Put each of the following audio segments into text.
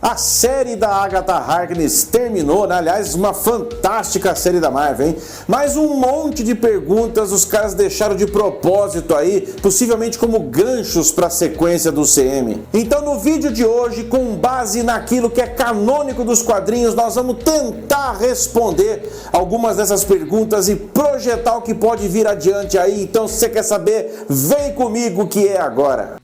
A série da Agatha Harkness terminou, né? Aliás, uma fantástica série da Marvel, hein? Mas um monte de perguntas os caras deixaram de propósito aí, possivelmente como ganchos para a sequência do CM. Então no vídeo de hoje, com base naquilo que é canônico dos quadrinhos, nós vamos tentar responder algumas dessas perguntas e projetar o que pode vir adiante aí. Então se você quer saber, vem comigo que é agora.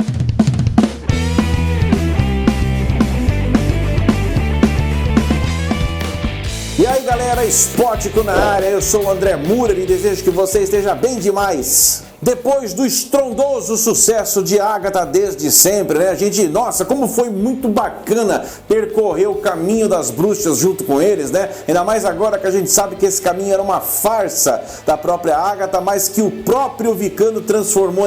E aí galera, Spótico na área, eu sou o André Murer e desejo que você esteja bem demais. Depois do estrondoso sucesso de Agatha desde sempre, né? A gente, nossa, como foi muito bacana percorrer o caminho das bruxas junto com eles, né? Ainda mais agora que a gente sabe que esse caminho era uma farsa da própria Agatha, mas que o próprio Vicano transformou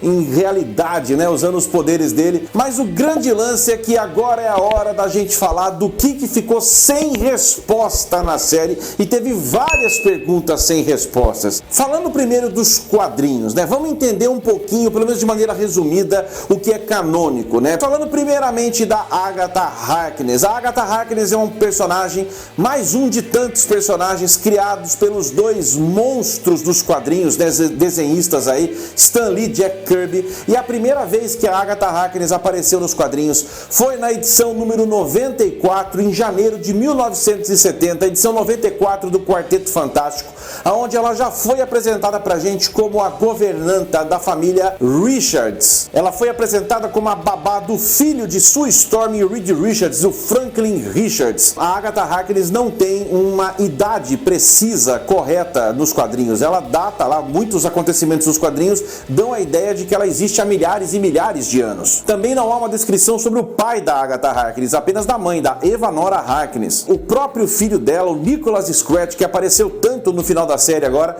em realidade, né, usando os poderes dele. Mas o grande lance é que agora é a hora da gente falar do que ficou sem resposta na série e teve várias perguntas sem respostas. Falando primeiro dos quadrinhos, né, vamos entender um pouquinho, pelo menos de maneira resumida, o que é canônico, né? Falando primeiramente da Agatha Harkness. A Agatha Harkness é um personagem, mais um de tantos personagens criados pelos dois monstros dos quadrinhos, desenhistas aí, Stan Lee e Jack Kirby, e a primeira vez que a Agatha Harkness apareceu nos quadrinhos foi na edição número 94, em janeiro de 1970, edição 94 do Quarteto Fantástico, onde ela já foi apresentada pra gente como a governanta da família Richards. Ela foi apresentada como a babá do filho de Sue Storm e Reed Richards, o Franklin Richards. A Agatha Harkness não tem uma idade precisa, correta nos quadrinhos. Ela data lá, muitos acontecimentos dos quadrinhos dão a ideia de que ela existe há milhares e milhares de anos. Também não há uma descrição sobre o pai da Agatha Harkness, apenas da mãe, da Eva Nora Harkness. O próprio filho dela, o Nicholas Scratch, que apareceu tanto no final da série agora,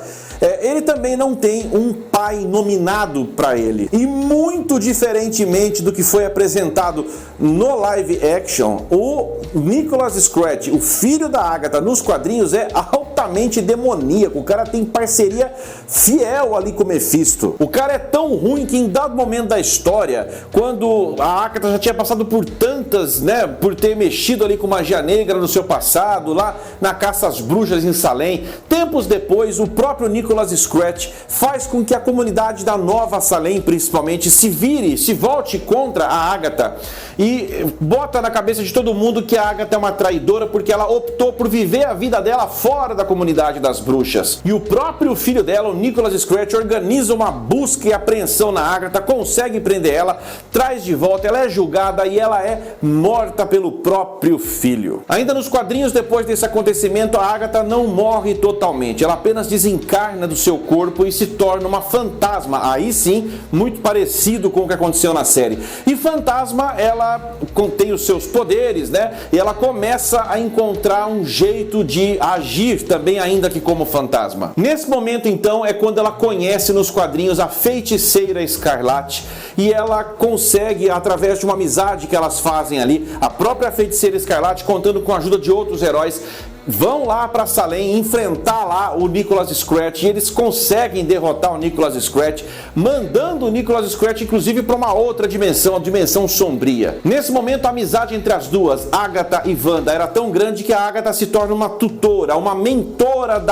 ele também não tem um pai nominado para ele. E muito diferentemente do que foi apresentado no live action, o Nicholas Scratch, o filho da Agatha nos quadrinhos, é altamente demoníaco. O cara tem parceria fiel ali com o Mephisto. O cara é tão ruim que em dado momento da história, quando a Agatha já tinha passado por tantas, né, por ter mexido ali com magia negra no seu passado, lá na caça às bruxas em Salem, tempos depois, o próprio Nicholas Scratch faz com que a comunidade da Nova Salem, principalmente, se volte contra a Agatha e bota na cabeça de todo mundo que a Agatha é uma traidora porque ela optou por viver a vida dela fora da comunidade das bruxas. E o próprio filho dela, o Nicholas Scratch, organiza uma busca e apreensão na Agatha, consegue prender ela, traz de volta, ela é julgada e ela é morta pelo próprio filho. Ainda nos quadrinhos, depois desse acontecimento, a Agatha não morre totalmente, ela apenas desencarna do seu corpo e se torna uma fantasma, aí sim, muito parecido com o que aconteceu na série. E fantasma, ela contém os seus poderes, né? E ela começa a encontrar um jeito de agir também, ainda que como fantasma. Nesse momento, então, é quando ela conhece nos quadrinhos a Feiticeira Escarlate e ela consegue, através de uma amizade que elas fazem ali, a própria Feiticeira Escarlate, contando com a ajuda de outros heróis, vão lá para Salem enfrentar lá o Nicholas Scratch e eles conseguem derrotar o Nicholas Scratch, mandando o Nicholas Scratch inclusive para uma outra dimensão, a dimensão sombria. Nesse momento a amizade entre as duas, Agatha e Wanda, era tão grande que a Agatha se torna uma tutora, uma mentora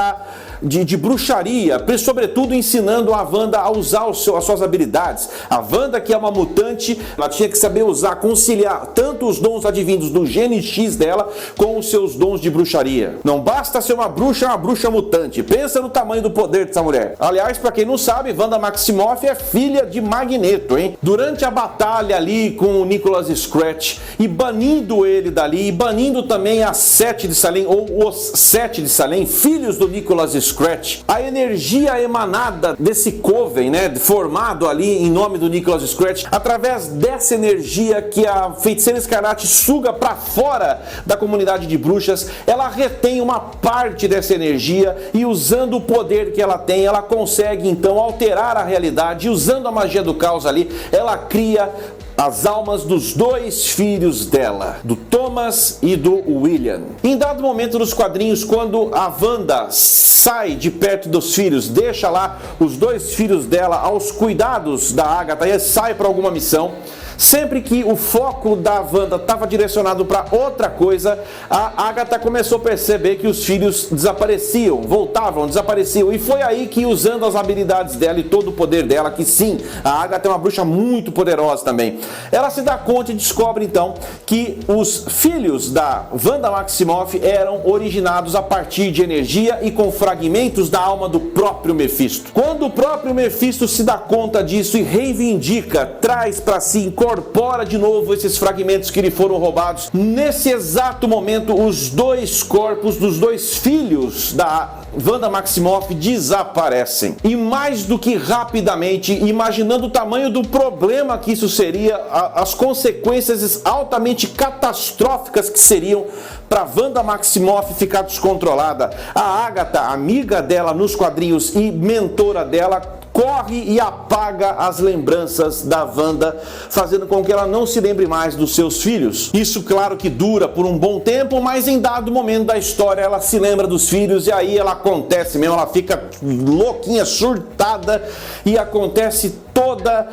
de bruxaria, sobretudo ensinando a Wanda a usar as suas habilidades. A Wanda, que é uma mutante, ela tinha que saber usar, conciliar tanto os dons advindos do gene X dela com os seus dons de bruxaria. Não basta ser uma bruxa mutante. Pensa no tamanho do poder dessa mulher. Aliás, para quem não sabe, Wanda Maximoff é filha de Magneto, hein? Durante a batalha ali com o Nicholas Scratch e banindo ele dali, e banindo também a Sete de Salem, ou os Sete de Salem, filhos do Nicholas Scratch, a energia emanada desse coven, né, formado ali em nome do Nicholas Scratch, através dessa energia que a Feiticeira Escarlate suga para fora da comunidade de bruxas, ela retém uma parte dessa energia e, usando o poder que ela tem, ela consegue então alterar a realidade e, usando a magia do caos ali, ela cria as almas dos dois filhos dela, do Thomas e do William. Em dado momento nos quadrinhos, quando a Wanda sai de perto dos filhos, deixa lá os dois filhos dela aos cuidados da Agatha e sai para alguma missão, Sempre que o foco da Wanda estava direcionado para outra coisa, a Agatha começou a perceber que os filhos desapareciam, voltavam, desapareciam. E foi aí que, usando as habilidades dela e todo o poder dela, que sim, a Agatha é uma bruxa muito poderosa também, ela se dá conta e descobre então que os filhos da Wanda Maximoff eram originados a partir de energia e com fragmentos da alma do próprio Mephisto. Quando o próprio Mephisto se dá conta disso e reivindica, traz para si, incorpora de novo esses fragmentos que lhe foram roubados, nesse exato momento os dois corpos dos dois filhos da Wanda Maximoff desaparecem. E mais do que rapidamente, imaginando o tamanho do problema que isso seria, as consequências altamente catastróficas que seriam para Wanda Maximoff ficar descontrolada, a Agatha, amiga dela nos quadrinhos e mentora dela, corre e apaga as lembranças da Wanda, fazendo com que ela não se lembre mais dos seus filhos. Isso, claro, que dura por um bom tempo, mas em dado momento da história ela se lembra dos filhos e aí ela acontece mesmo, ela fica louquinha, surtada, e acontece toda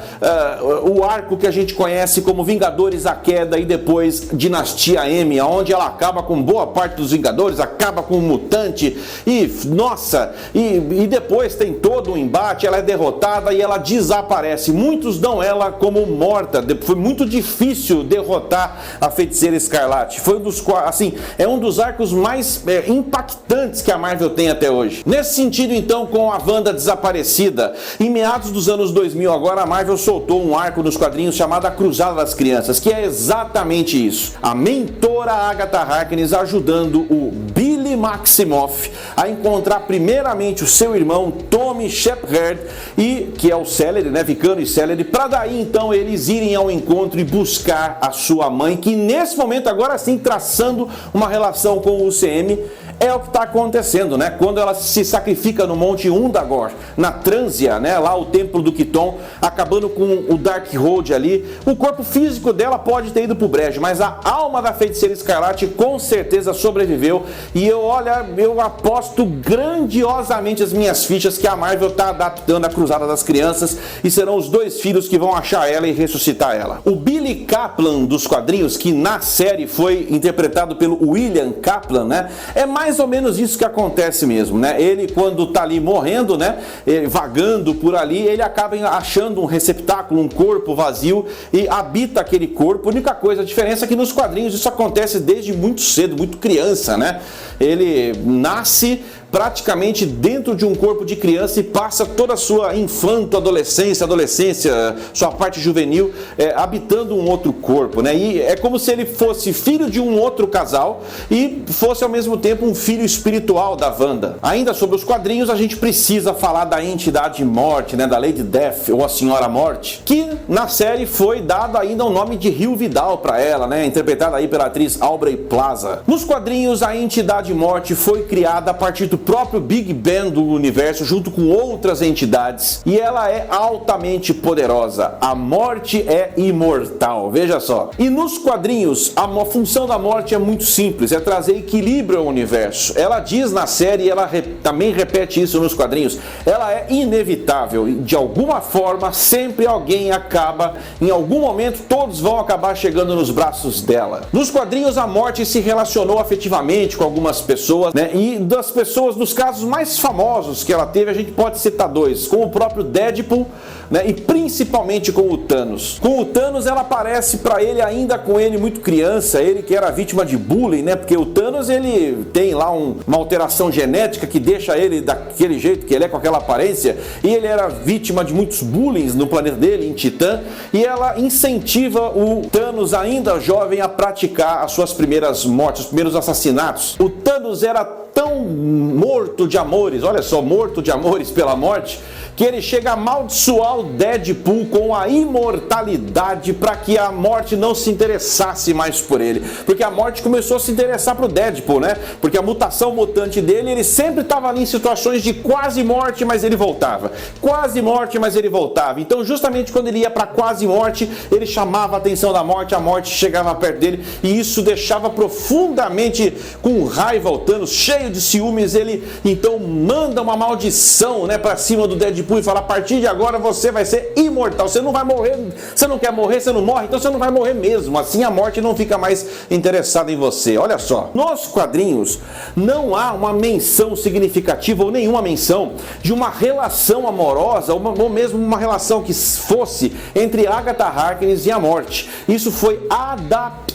o arco que a gente conhece como Vingadores a Queda e depois Dinastia M, onde ela acaba com boa parte dos Vingadores, acaba com o Mutante e, nossa, e depois tem todo um embate, ela é derrotada e ela desaparece. Muitos dão ela como morta, foi muito difícil derrotar a Feiticeira Escarlate. Foi um dos arcos mais impactantes que a Marvel tem até hoje. Nesse sentido, então, com a Wanda desaparecida, em meados dos anos 2000, agora a Marvel soltou um arco nos quadrinhos chamado A Cruzada das Crianças, que é exatamente isso. A mentora Agatha Harkness ajudando o Billy Maximoff a encontrar primeiramente o seu irmão Tommy Shepherd, que é o Celery, né, Vicano e Celery, para daí então eles irem ao encontro e buscar a sua mãe, que nesse momento agora sim traçando uma relação com o UCM, é o que está acontecendo, né? Quando ela se sacrifica no Monte Undagor, na Trânsia, né? Lá o Templo do Kiton, acabando com o Darkhold ali. O corpo físico dela pode ter ido pro brejo, mas a alma da Feiticeira Escarlate com certeza sobreviveu. E eu aposto grandiosamente as minhas fichas que a Marvel está adaptando a Cruzada das Crianças e serão os dois filhos que vão achar ela e ressuscitar ela. O Billy Kaplan dos quadrinhos, que na série foi interpretado pelo William Kaplan, né? É mais ou menos isso que acontece mesmo, né? Ele, quando tá ali morrendo, né? Vagando por ali, ele acaba achando um receptáculo, um corpo vazio e habita aquele corpo. A única coisa, a diferença é que nos quadrinhos isso acontece desde muito cedo, muito criança, né? Ele nasce praticamente dentro de um corpo de criança e passa toda a sua adolescência, sua parte juvenil, habitando um outro corpo, né? E é como se ele fosse filho de um outro casal e fosse ao mesmo tempo um filho espiritual da Wanda. Ainda sobre os quadrinhos, a gente precisa falar da entidade Morte, né? Da Lady Death, ou a Senhora Morte, que na série foi dado ainda o nome de Rio Vidal para ela, né? Interpretada aí pela atriz Aubrey Plaza. Nos quadrinhos, a entidade Morte foi criada a partir do próprio Big Bang do universo, junto com outras entidades, e ela é altamente poderosa. A Morte é imortal, veja só. E nos quadrinhos, a função da Morte é muito simples, é trazer equilíbrio ao universo. Ela diz na série, ela também repete isso nos quadrinhos, ela é inevitável, e de alguma forma, sempre alguém acaba, em algum momento, todos vão acabar chegando nos braços dela. Nos quadrinhos, a Morte se relacionou afetivamente com algumas pessoas, né? E das pessoas, dos casos mais famosos que ela teve, a gente pode citar dois, com o próprio Deadpool, né? E principalmente com o Thanos. Com o Thanos, ela aparece para ele ainda com ele muito criança, ele que era vítima de bullying, né? Porque o Thanos, ele tem lá uma alteração genética que deixa ele daquele jeito que ele é, com aquela aparência, e ele era vítima de muitos bullying no planeta dele, em Titã, e ela incentiva o Thanos, ainda jovem, a praticar as suas primeiras mortes, os primeiros assassinatos. O Thanos era tão morto de amores, olha só, morto de amores pela morte, que ele chega a amaldiçoar o Deadpool com a imortalidade para que a Morte não se interessasse mais por ele. Porque a Morte começou a se interessar pro Deadpool, né? Porque a mutação mutante dele, ele sempre estava ali em situações de quase morte, mas ele voltava. Quase morte, mas ele voltava. Então, justamente quando ele ia para quase morte, ele chamava a atenção da Morte, a Morte chegava perto dele, e isso deixava profundamente com raiva o Thanos, cheio cheio de ciúmes, ele então manda uma maldição, né, pra cima do Deadpool e fala: a partir de agora você vai ser imortal, você não vai morrer, você não quer morrer, você não morre, então você não vai morrer mesmo. Assim a morte não fica mais interessada em você. Olha só, nos quadrinhos não há uma menção significativa ou nenhuma menção de uma relação amorosa ou mesmo uma relação que fosse entre Agatha Harkness e a morte. Isso foi adaptado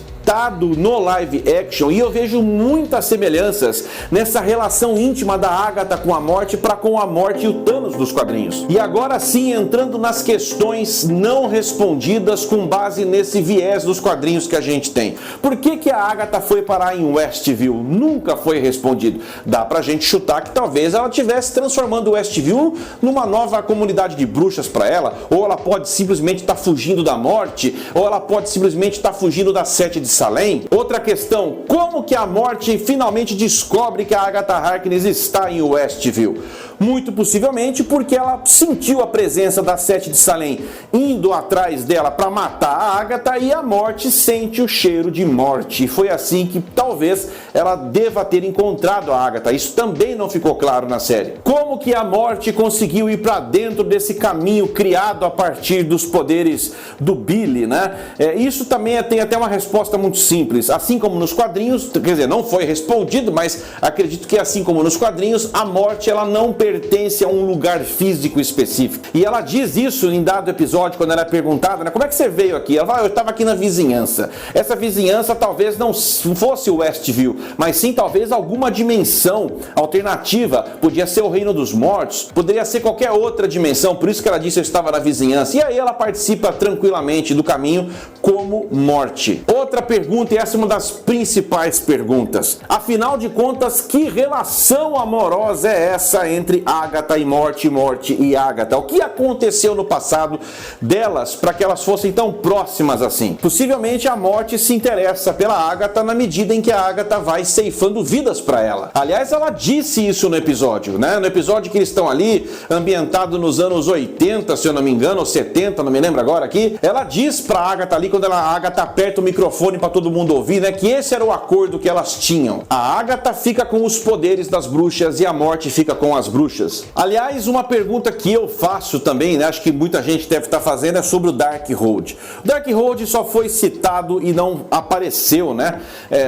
no live action e eu vejo muitas semelhanças nessa relação íntima da Agatha com a morte para com a morte e o Thanos dos quadrinhos. E agora sim, entrando nas questões não respondidas com base nesse viés dos quadrinhos que a gente tem. Por que a Agatha foi parar em Westview? Nunca foi respondido. Dá pra gente chutar que talvez ela estivesse transformando Westview numa nova comunidade de bruxas para ela, ou ela pode simplesmente estar fugindo da morte, ou ela pode simplesmente estar fugindo da Sete de Salem. Outra questão: como que a morte finalmente descobre que a Agatha Harkness está em Westview? Muito possivelmente porque ela sentiu a presença da Sete de Salem indo atrás dela para matar a Agatha, e a morte sente o cheiro de morte. E foi assim que talvez ela deva ter encontrado a Agatha. Isso também não ficou claro na série. Como que a morte conseguiu ir para dentro desse caminho criado a partir dos poderes do Billy, né? Isso também tem até uma resposta muito simples. Assim como nos quadrinhos, quer dizer, não foi respondido, mas acredito que assim como nos quadrinhos, a morte ela não pertence a um lugar físico específico. E ela diz isso em dado episódio, quando ela é perguntada, né, como é que você veio aqui? Ela fala: eu estava aqui na vizinhança. Essa vizinhança talvez não fosse o Westview, mas sim talvez alguma dimensão alternativa. Podia ser o Reino dos Mortos, poderia ser qualquer outra dimensão, por isso que ela disse: eu estava na vizinhança. E aí ela participa tranquilamente do caminho como morte. Outra pergunta, e essa é uma das principais perguntas: afinal de contas, que relação amorosa é essa entre Agatha e morte, morte e Agatha? O que aconteceu no passado delas para que elas fossem tão próximas assim? Possivelmente a morte se interessa pela Agatha na medida em que a Agatha vai ceifando vidas para ela. Aliás, ela disse isso no episódio, né? No episódio que eles estão ali, ambientado nos anos 80, se eu não me engano, ou 70, não me lembro agora aqui, ela diz pra Agatha ali, quando a Agatha aperta o microfone para todo mundo ouvir, né, que esse era o acordo que elas tinham. A Agatha fica com os poderes das bruxas e a morte fica com as bruxas. Aliás, uma pergunta que eu faço também, né, acho que muita gente deve estar fazendo, é sobre o Darkhold. O Darkhold só foi citado e não apareceu, né?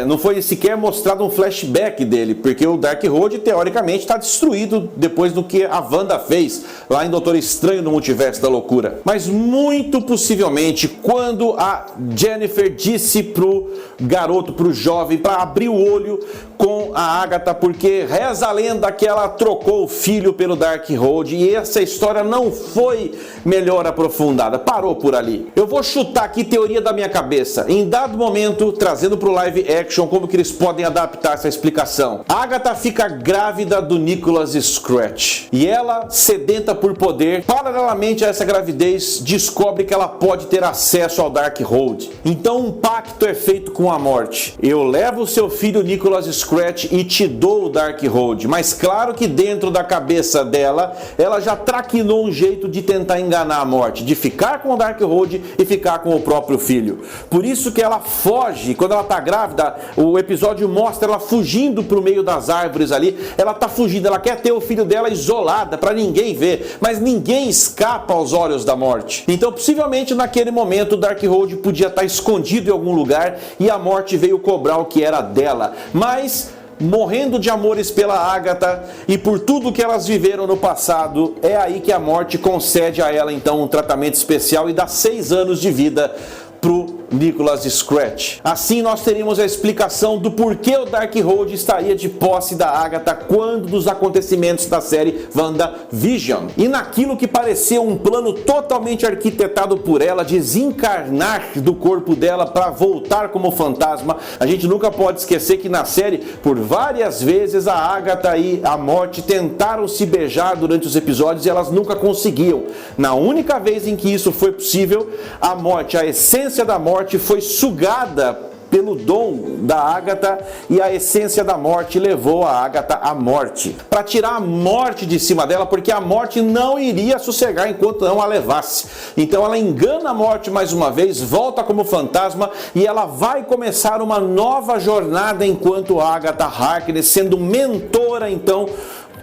Não foi sequer mostrado um flashback dele, porque o Darkhold teoricamente está destruído depois do que a Wanda fez lá em Doutor Estranho no Multiverso da Loucura. Mas muito possivelmente, quando a Jennifer disse pro garoto, pro jovem, para abrir o olho com a Agatha, porque reza a lenda que ela trocou o filho pelo Darkhold, e essa história não foi melhor aprofundada, parou por ali. Eu vou chutar aqui teoria da minha cabeça, em dado momento, trazendo pro live action, como que eles podem adaptar essa explicação. A Agatha fica grávida do Nicholas Scratch, e ela, sedenta por poder, paralelamente a essa gravidez, descobre que ela pode ter acesso ao Darkhold. Então um pacto é feito com a morte: eu levo o seu filho Nicholas Scratch e te dou o Darkhold. Mas claro que dentro da cabeça dela, ela já traquinou um jeito de tentar enganar a morte, de ficar com o Darkhold e ficar com o próprio filho. Por isso que ela foge, quando ela tá grávida, o episódio mostra ela fugindo pro meio das árvores ali, ela tá fugindo, ela quer ter o filho dela isolada, para ninguém ver, mas ninguém escapa aos olhos da morte. Então possivelmente naquele momento o Darkhold podia estar escondido em algum lugar e a morte veio cobrar o que era dela, mas morrendo de amores pela Agatha e por tudo que elas viveram no passado, é aí que a morte concede a ela então um tratamento especial e dá 6 anos de vida pro Nicholas Scratch. Assim nós teríamos a explicação do porquê o Darkhold estaria de posse da Agatha quando dos acontecimentos da série WandaVision. E naquilo que pareceu um plano totalmente arquitetado por ela, desencarnar do corpo dela para voltar como fantasma, a gente nunca pode esquecer que na série, por várias vezes, a Agatha e a morte tentaram se beijar durante os episódios e elas nunca conseguiam. Na única vez em que isso foi possível, a morte, a essência da morte, foi sugada pelo dom da Agatha, e a essência da morte levou a Agatha à morte. Para tirar a morte de cima dela, porque a morte não iria sossegar enquanto não a levasse. Então ela engana a morte mais uma vez, volta como fantasma e ela vai começar uma nova jornada enquanto Agatha Harkness, sendo mentora então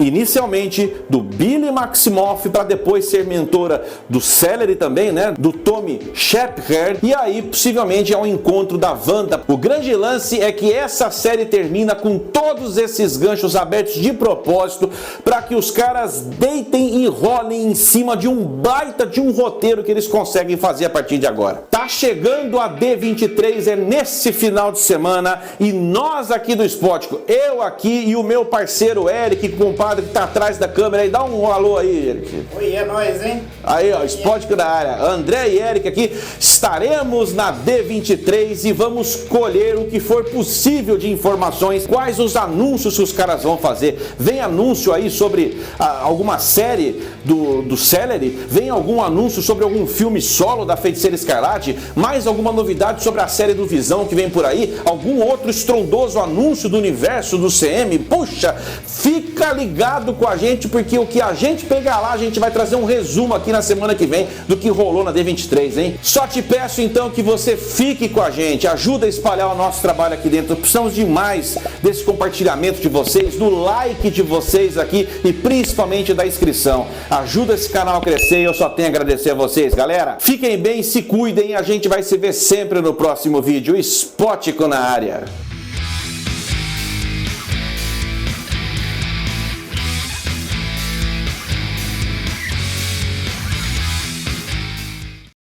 inicialmente do Billy Maximoff, para depois ser mentora do Celery também, né, do Tommy Shepherd, e aí possivelmente ao encontro da Wanda. O grande lance é que essa série termina com todos esses ganchos abertos de propósito para que os caras deitem e rolem em cima de um baita de um roteiro que eles conseguem fazer a partir de agora. Tá chegando a D23, é nesse final de semana, e nós aqui do Spótico, eu aqui e o meu parceiro Eric, compadre que tá atrás da câmera aí, dá um alô aí, Eric. Oi, é nóis, hein? Aí, ó, Spótico da área. André e Eric aqui, estaremos na D23 e vamos colher o que for possível de informações, quais os anúncios que os caras vão fazer. Vem anúncio aí sobre alguma série do Celery, vem algum anúncio sobre algum filme solo da Feiticeira Escarlate, mais alguma novidade sobre a série do Visão que vem por aí, algum outro estrondoso anúncio do universo do CM. Puxa, fica ligado com a gente, porque o que a gente pegar lá, a gente vai trazer um resumo aqui na semana que vem do que rolou na D23, hein? Só te peço então que você fique com a gente, ajuda a espalhar o nosso trabalho aqui dentro. Precisamos demais desse compartilhamento de vocês, do like de vocês aqui e principalmente da inscrição. Ajuda esse canal a crescer e eu só tenho a agradecer a vocês, galera. Fiquem bem, se cuidem, a gente vai se ver sempre no próximo vídeo. Spótico na área.